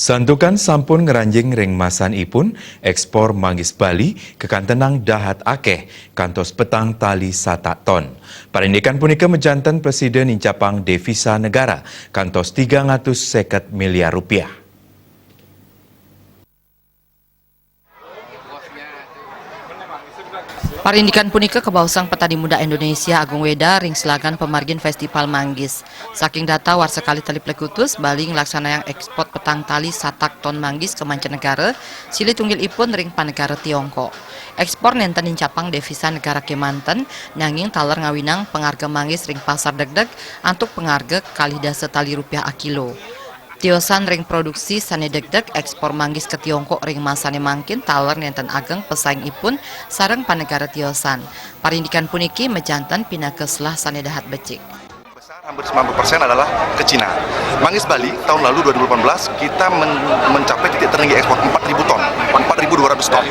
Santukan sampun ngeranjing ring masan ipun, ekspor manggis Bali kekantenang dahat akeh, kantos petang tali 1 ton. Parindikan punika mejanten Presiden incapang devisa negara, kantos 350 miliar rupiah. Parindikan punika kebausang petani muda Indonesia Agung Weda ring selagan pemargin Festival Manggis. Saking data war sekali tali plekutus Bali ngelaksana yang ekspor petang tali 1 ton manggis ke mancanegara, sili tunggil ipun ring panegara Tiongkok. Ekspor nenten incapang devisa negara Kemanten, nyanging taler ngawinang pengarga manggis ring pasar degdeg antuk pengarga kali dasa tali rupiah a kilo. Tiosan ring produksi sane degdeg ekspor manggis ke Tiongkok ring masane mangkin taler nenten ageng pesaing ipun sareng panegara Tiosan. Parindikan puniki mejanten pinakeslah sane dahat becik. Hampir 90% adalah ke Cina. Manggis Bali tahun lalu 2018 kita mencapai titik tertinggi ekspor 4.000 ton, 4.200 ton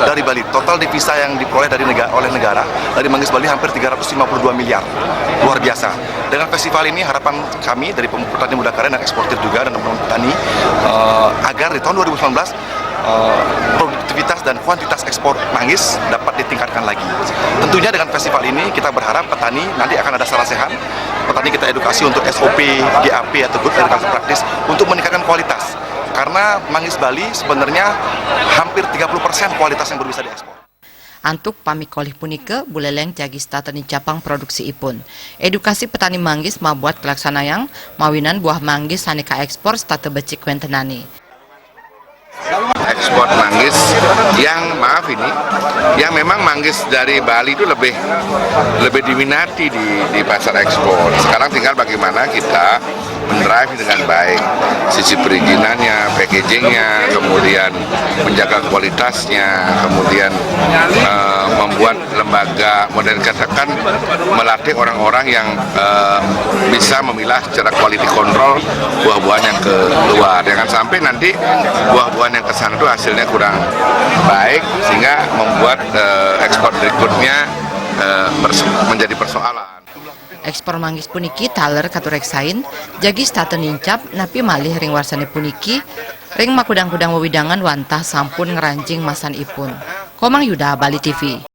dari Bali. Total devisa yang diperoleh oleh negara dari Manggis Bali hampir 352 miliar, luar biasa. Dengan festival ini harapan kami dari petani muda karya dan eksportir juga dan teman-teman petani agar di tahun 2019 produktivitas dan kuantitas ekspor manggis dapat ditingkatkan lagi. Tentunya dengan festival ini kita berharap petani nanti akan ada sarasehan. Petani kita edukasi untuk SOP, GAP atau Good Agriculture Practice untuk meningkatkan kualitas. Karena manggis Bali sebenarnya hampir 30% kualitas yang baru bisa diekspor. Antuk pamikolih punika buleleng jagista tani capang produksi ipun. Edukasi petani manggis mabuat pelaksanayang mawinan buah manggis saneka ekspor state becik wentenani. Ekspor manggis yang memang manggis dari Bali itu lebih diminati di pasar ekspor. Sekarang tinggal bagaimana kita mendrive dengan baik sisi perizinannya, packagingnya, kemudian menjaga kualitasnya, kemudian membuat lembaga modern katakan melatih orang-orang yang bisa memilah secara quality control buah-buahan yang keluar. Jangan sampai nanti buah-buahan yang kesana itu hasilnya kurang baik sehingga membuat ekspor berikutnya menjadi persoalan. Ekspor manggis puniki taler katureksain jagi staten incap napi malih ring warsane puniki ring makudang-kudang wewidangan wantah sampun ngeranjing masan ipun. Komang Yuda, Bali TV.